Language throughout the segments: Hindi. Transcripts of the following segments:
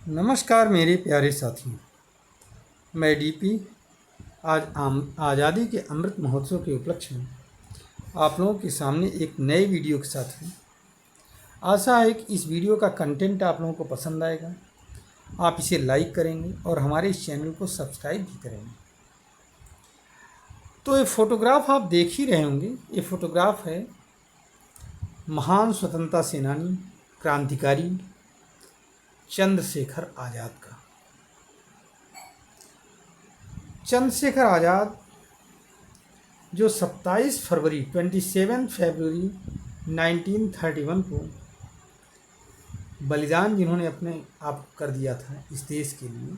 नमस्कार मेरे प्यारे साथियों। मैं डीपी आज आज़ादी के अमृत महोत्सव के उपलक्ष्य में आप लोगों के सामने एक नए वीडियो के साथ हूँ। आशा है कि इस वीडियो का कंटेंट आप लोगों को पसंद आएगा। आप इसे लाइक करेंगे और हमारे इस चैनल को सब्सक्राइब भी करेंगे। तो ये फ़ोटोग्राफ आप देख ही रहे होंगे। ये फ़ोटोग्राफ है महान स्वतंत्रता सेनानी, क्रांतिकारी चंद्रशेखर आज़ाद का। चंद्रशेखर आज़ाद जो 27 फरवरी 1931 को बलिदान जिन्होंने अपने आप कर दिया था इस देश के लिए,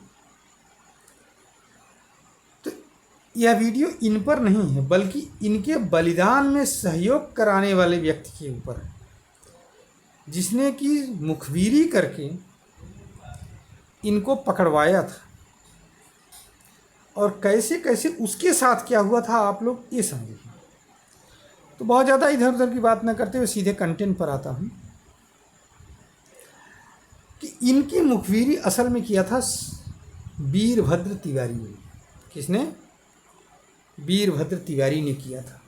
तो यह वीडियो इन पर नहीं है बल्कि इनके बलिदान में सहयोग कराने वाले व्यक्ति के ऊपर है, जिसने कि मुखबिरी करके इनको पकड़वाया था। और कैसे कैसे उसके साथ क्या हुआ था आप लोग ये समझिए। तो बहुत ज़्यादा इधर उधर की बात न करते हुए सीधे कंटेंट पर आता हूँ कि इनकी मुखबिरी असल में किया था वीरभद्र तिवारी ने। किसने? वीरभद्र तिवारी ने किया था।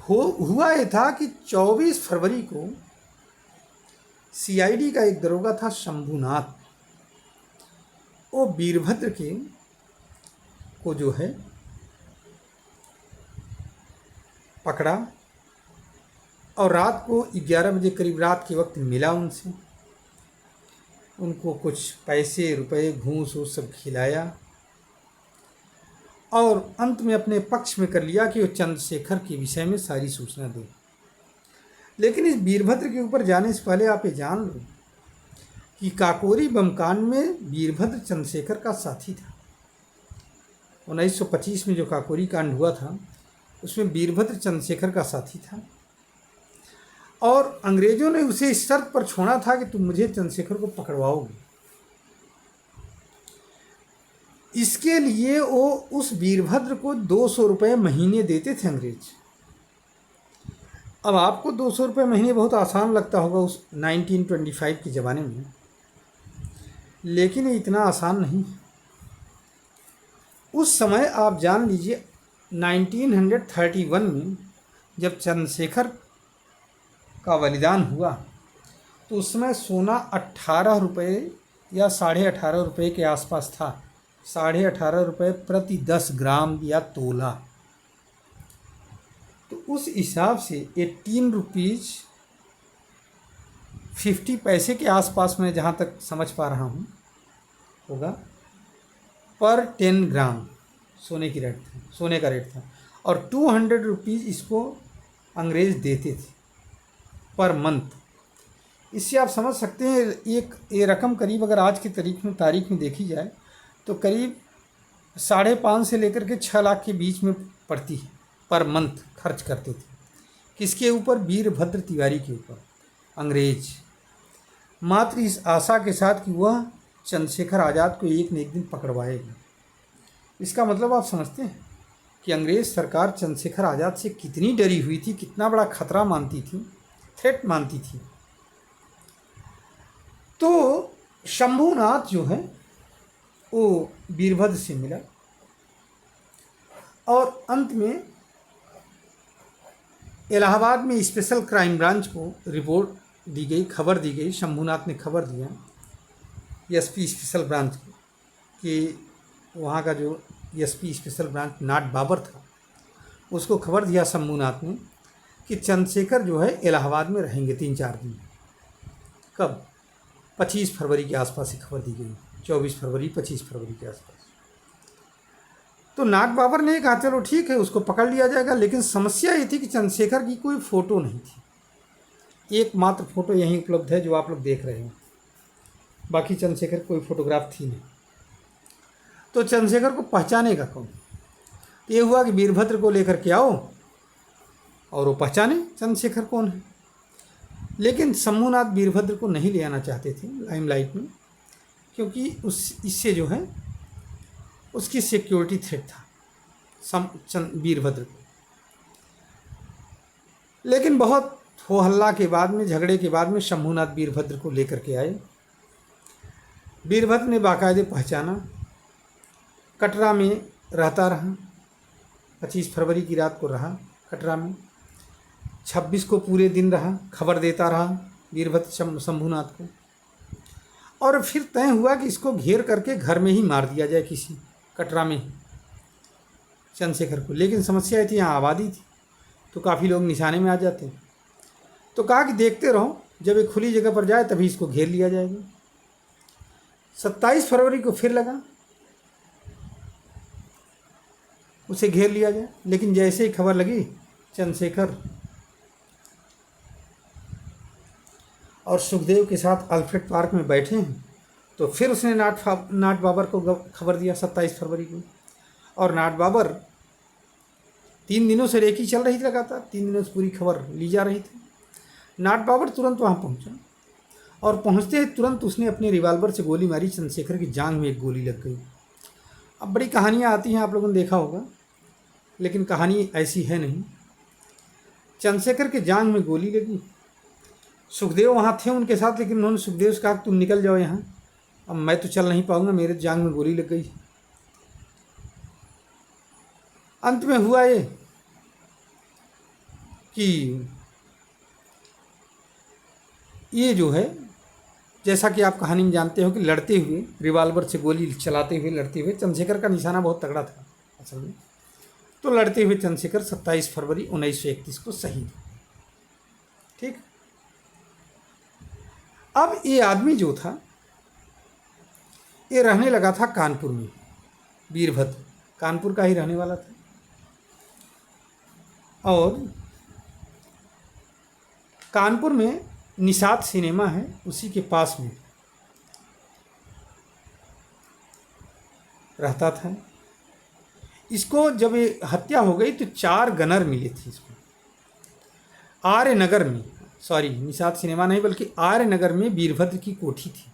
हुआ ये था कि 24 फरवरी को सीआईडी का एक दरोगा था शंभुनाथ, वो वीरभद्र के को जो है पकड़ा और रात को 11 बजे करीब रात के वक्त मिला उनसे। उनको कुछ पैसे रुपए घूस वो सब खिलाया और अंत में अपने पक्ष में कर लिया कि वो चंद्रशेखर के विषय में सारी सूचना दे। लेकिन इस वीरभद्र के ऊपर जाने से पहले आप ये जान लो कि काकोरी बम कांड में वीरभद्र चंद्रशेखर का साथी था। 1925 में जो काकोरी कांड हुआ था उसमें वीरभद्र चंद्रशेखर का साथी था और अंग्रेजों ने उसे इस शर्त पर छोड़ा था कि तुम मुझे चंद्रशेखर को पकड़वाओगे। इसके लिए वो उस वीरभद्र को 200 रुपये महीने देते थे अंग्रेज। अब आपको 200 रुपये महीने बहुत आसान लगता होगा उस 1925 के ज़माने में, लेकिन ये इतना आसान नहीं। उस समय आप जान लीजिए 1931 में जब चंद्रशेखर का बलिदान हुआ तो उस समय सोना 18 रुपये या 18.5 रुपये के आसपास था। 18.5 रुपये प्रति 10 ग्राम या तोला। तो उस हिसाब से 18 रुपीज़ 50 पैसे के आसपास में जहाँ तक समझ पा रहा हूँ होगा पर 10 ग्राम सोने का रेट था और 200 रुपीज़ इसको अंग्रेज़ देते थे पर मंथ। इससे आप समझ सकते हैं ये रकम करीब अगर आज की तारीख में देखी जाए तो करीब 5.5 से लेकर के 6 लाख के बीच में पड़ती है पर मंथ खर्च करते थे। किसके ऊपर? वीरभद्र तिवारी के ऊपर अंग्रेज, मात्र इस आशा के साथ कि वह चंद्रशेखर आज़ाद को एक न एक दिन पकड़वाएगा। इसका मतलब आप समझते हैं कि अंग्रेज़ सरकार चंद्रशेखर आज़ाद से कितनी डरी हुई थी, कितना बड़ा खतरा मानती थी, थ्रेट मानती थी। तो शंभुनाथ जो है वो वीरभद्र से मिला और अंत में इलाहाबाद में स्पेशल क्राइम ब्रांच को रिपोर्ट दी गई, खबर दी गई। शंभुनाथ ने खबर दिया एसपी स्पेशल ब्रांच को कि वहाँ का जो एसपी स्पेशल ब्रांच नाट बाबर था उसको खबर दिया शंभुनाथ ने कि चंद्रशेखर जो है इलाहाबाद में रहेंगे 3-4 दिन। कब? 25 फरवरी के आसपास ही खबर दी गई। 24 फरवरी 25 फरवरी के आसपास। तो नाट बाबर ने कहा चलो ठीक है उसको पकड़ लिया जाएगा। लेकिन समस्या ये थी कि चंद्रशेखर की कोई फ़ोटो नहीं थी। एकमात्र फ़ोटो यहीं उपलब्ध है जो आप लोग देख रहे हैं, बाकी चंद्रशेखर कोई फ़ोटोग्राफ थी नहीं। तो चंद्रशेखर को पहचानेगा कौन? ये हुआ कि वीरभद्र को लेकर के आओ और वो पहचाने चंद्रशेखर कौन है। लेकिन शंभुनाथ वीरभद्र को नहीं ले आना चाहते थे लाइमलाइट में, क्योंकि इससे जो है उसकी सिक्योरिटी थ्रेट था वीरभद्र को। लेकिन बहुत हो हल्ला के बाद में, झगड़े के बाद में शंभुनाथ वीरभद्र को लेकर के आए वीरभद्र ने बाकायदे पहचाना, कटरा में रहता रहा, 25 फरवरी की रात को रहा कटरा में, 26 को पूरे दिन रहा, खबर देता रहा वीरभद्र शंभूनाथ को। और फिर तय हुआ कि इसको घेर करके घर में ही मार दिया जाए, किसी कटरा में ही चंद्रशेखर को। लेकिन समस्या ये थी, यहाँ आबादी थी तो काफ़ी लोग निशाने में आ जाते। तो कहा कि देखते रहो, जब एक खुली जगह पर जाए तभी इसको घेर लिया जाएगा। 27 फरवरी को फिर लगा उसे घेर लिया जाए, लेकिन जैसे ही खबर लगी चंद्रशेखर और सुखदेव के साथ अल्फ्रेड पार्क में बैठे हैं, तो फिर उसने नाट बाबर को खबर दिया 27 फरवरी को। और नाट बाबर 3 दिनों से रेकी चल रही थी लगातार, 3 दिनों से पूरी खबर ली जा रही थी। नाट बाबर तुरंत वहाँ पहुँचा और पहुँचते ही तुरंत उसने अपने रिवाल्वर से गोली मारी। चंद्रशेखर की जांघ में एक गोली लग गई। अब बड़ी कहानियाँ आती हैं, आप लोगों ने देखा होगा, लेकिन कहानी ऐसी है नहीं। चंद्रशेखर के जांघ में गोली लगी। सुखदेव वहाँ थे उनके साथ, लेकिन उन्होंने सुखदेव से कहा तुम निकल जाओ यहाँ, अब मैं तो चल नहीं पाऊँगा, मेरे जांघ में गोली लग गई। अंत में हुआ ये कि ये जो है, जैसा कि आप कहानी में जानते हो कि लड़ते हुए, रिवाल्वर से गोली चलाते हुए लड़ते हुए, चंद्रशेखर का निशाना बहुत तगड़ा था असल में, तो लड़ते हुए चंद्रशेखर 27 फरवरी 1931 को शहीद। ठीक। अब ये आदमी जो था ये रहने लगा था कानपुर में। वीरभद्र कानपुर का ही रहने वाला था और कानपुर में निषाद सिनेमा है, उसी के पास में रहता था। इसको जब ये हत्या हो गई तो 4 गनर मिले थे इसको आर्य नगर में, सॉरी निषाद सिनेमा नहीं बल्कि आर्य नगर में वीरभद्र की कोठी थी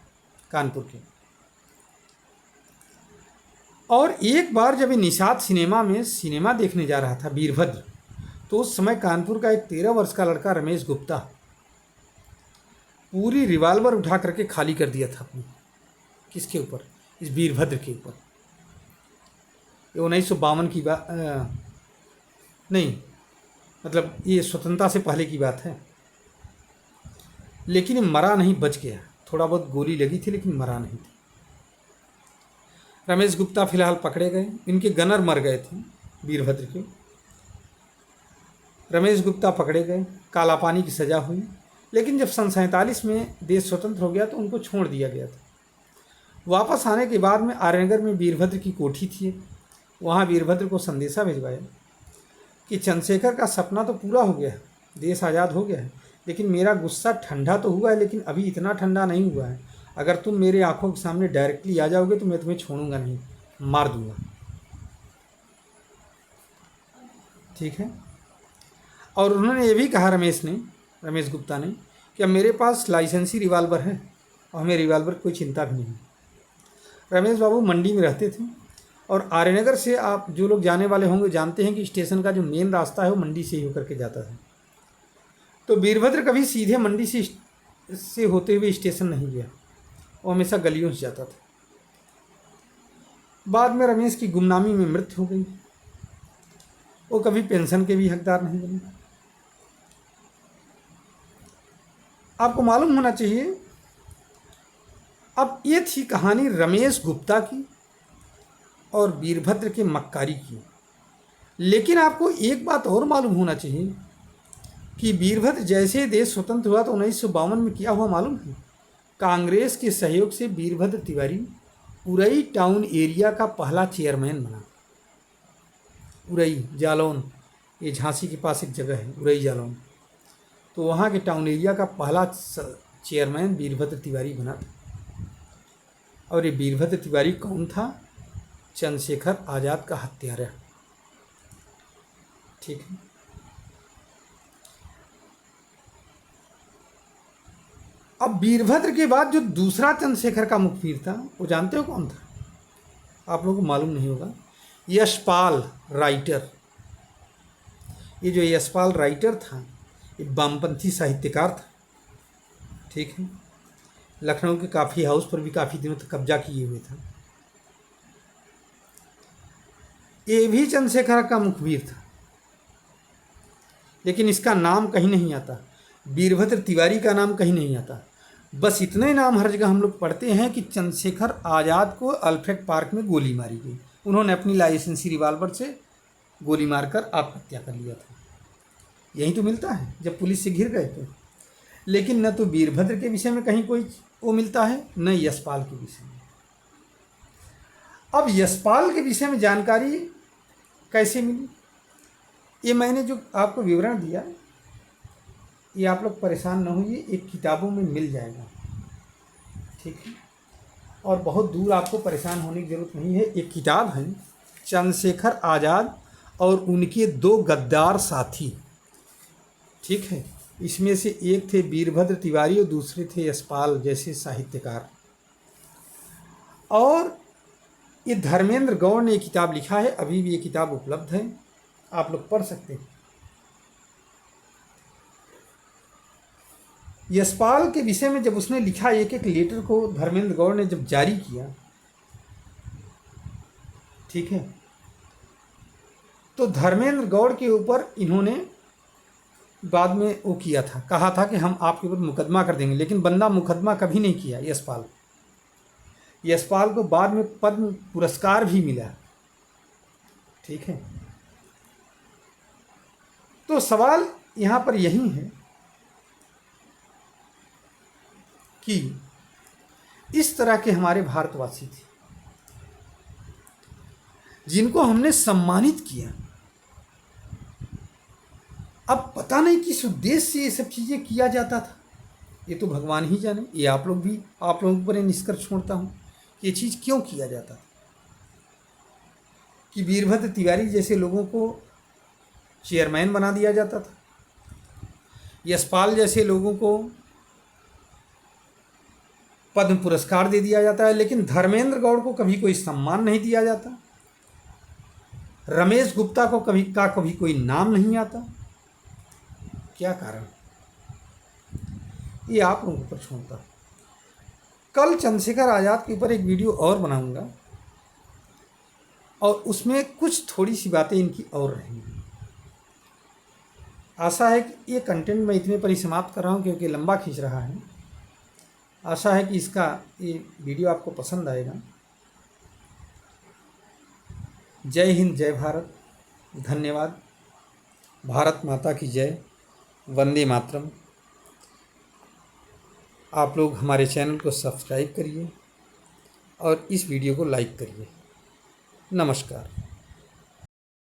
कानपुर के। और एक बार जब ये निषाद सिनेमा में सिनेमा देखने जा रहा था वीरभद्र, तो उस समय कानपुर का एक 13 वर्ष का लड़का रमेश गुप्ता पूरी रिवाल्वर उठा करके खाली कर दिया था अपनी। किसके ऊपर? इस वीरभद्र के ऊपर। ये 1952 की बात नहीं, मतलब ये स्वतंत्रता से पहले की बात है। लेकिन ये मरा नहीं, बच गया। थोड़ा बहुत गोली लगी थी लेकिन मरा नहीं थी। रमेश गुप्ता फिलहाल पकड़े गए, इनके गनर मर गए थे वीरभद्र के। रमेश गुप्ता पकड़े गए, काला पानी की सज़ा हुई। लेकिन जब सन 47 में देश स्वतंत्र हो गया तो उनको छोड़ दिया गया था। वापस आने के बाद में आर्यनगर में वीरभद्र की कोठी थी, वहाँ वीरभद्र को संदेशा भिजवाया कि चंद्रशेखर का सपना तो पूरा हो गया है, देश आज़ाद हो गया है, लेकिन मेरा गुस्सा ठंडा तो हुआ है, लेकिन अभी इतना ठंडा नहीं हुआ है। अगर तुम मेरे आंखों के सामने डायरेक्टली आ जाओगे तो मैं तुम्हें छोड़ूंगा नहीं, मार दूंगा। ठीक है। और उन्होंने ये भी कहा रमेश गुप्ता ने कि अब मेरे पास लाइसेंसी रिवाल्वर है और हमें रिवाल्वर की कोई चिंता भी नहीं। रमेश बाबू मंडी में रहते थे और आर्यनगर से आप जो लोग जाने वाले होंगे जानते हैं कि स्टेशन का जो मेन रास्ता है वो मंडी से ही होकर के जाता था। तो वीरभद्र कभी सीधे मंडी से होते हुए स्टेशन नहीं गया, वो हमेशा गलियों से जाता था। बाद में रमेश की गुमनामी में मृत्यु हो गई, वो कभी पेंशन के भी हकदार नहीं बने। आपको मालूम होना चाहिए। अब ये थी कहानी रमेश गुप्ता की और वीरभद्र के मक्कारी की। लेकिन आपको एक बात और मालूम होना चाहिए कि वीरभद्र जैसे देश स्वतंत्र हुआ तो 1952 में क्या हुआ मालूम है? कांग्रेस के सहयोग से वीरभद्र तिवारी उरई टाउन एरिया का पहला चेयरमैन बना। उरई जालौन, ये झांसी के पास एक जगह है उरई जालौन, तो वहाँ के टाउन एरिया का पहला चेयरमैन वीरभद्र तिवारी बना था। और ये वीरभद्र तिवारी कौन था? चंद्रशेखर आज़ाद का हत्यारा। ठीक है। अब वीरभद्र के बाद जो दूसरा चंद्रशेखर का मुखबिर था वो जानते हो कौन था? आप लोगों को मालूम नहीं होगा। यशपाल राइटर। ये जो यशपाल राइटर था ये वामपंथी साहित्यकार था। ठीक है। लखनऊ के काफ़ी हाउस पर भी काफ़ी दिनों तक कब्जा किए हुए था। ये भी चंद्रशेखर का मुखबिर था, लेकिन इसका नाम कहीं नहीं आता। वीरभद्र तिवारी का नाम कहीं नहीं आता। बस इतना ही नाम हर जगह हम लोग पढ़ते हैं कि चंद्रशेखर आज़ाद को अल्फ्रेड पार्क में गोली मारी गई। उन्होंने अपनी लाइसेंसी रिवाल्वर से गोली मारकर आत्महत्या कर लिया था। यही तो मिलता है जब पुलिस से घिर गए थे। लेकिन न तो वीरभद्र के विषय में कहीं कोई वो मिलता है, न यशपाल के विषय में। अब यशपाल के विषय में जानकारी कैसे मिली, ये मैंने जो आपको विवरण दिया, ये आप लोग परेशान न होइए, एक किताबों में मिल जाएगा, ठीक है। और बहुत दूर आपको परेशान होने की ज़रूरत नहीं है। एक किताब है चंद्रशेखर आज़ाद और उनके दो गद्दार साथी, ठीक है। इसमें से एक थे वीरभद्र तिवारी और दूसरे थे यशपाल जैसे साहित्यकार। और ये धर्मेंद्र गौड़ ने किताब लिखा है, अभी भी ये किताब उपलब्ध है, आप लोग पढ़ सकते हैं। यशपाल के विषय में जब उसने लिखा, एक एक लेटर को धर्मेंद्र गौड़ ने जब जारी किया, ठीक है, तो धर्मेंद्र गौड़ के ऊपर इन्होंने बाद में वो किया था, कहा था कि हम आपके ऊपर मुकदमा कर देंगे, लेकिन बंदा मुकदमा कभी नहीं किया। यशपाल को बाद में पद्म पुरस्कार भी मिला, ठीक है। तो सवाल यहाँ पर यही है कि इस तरह के हमारे भारतवासी थे जिनको हमने सम्मानित किया। अब पता नहीं किस उद्देश्य से ये सब चीज़ें किया जाता था, ये तो भगवान ही जाने। ये आप लोगों पर निष्कर्ष छोड़ता हूँ कि ये चीज़ क्यों किया जाता था कि वीरभद्र तिवारी जैसे लोगों को चेयरमैन बना दिया जाता था, यशपाल जैसे लोगों को पद्म पुरस्कार दे दिया जाता है, लेकिन धर्मेंद्र गौड़ को कभी कोई सम्मान नहीं दिया जाता, रमेश गुप्ता को कभी कोई नाम नहीं आता। क्या कारण, ये आप लोगों पर छोड़ता। कल चंद्रशेखर आज़ाद के ऊपर एक वीडियो और बनाऊंगा और उसमें कुछ थोड़ी सी बातें इनकी और रहेंगी। आशा है कि ये कंटेंट मैं इतने पर ही समाप्त कर रहा हूँ क्योंकि लंबा खींच रहा है। आशा है कि ये वीडियो आपको पसंद आएगा। जय हिंद, जय भारत, धन्यवाद। भारत माता की जय, वंदे मातरम। आप लोग हमारे चैनल को सब्सक्राइब करिए और इस वीडियो को लाइक करिए। नमस्कार।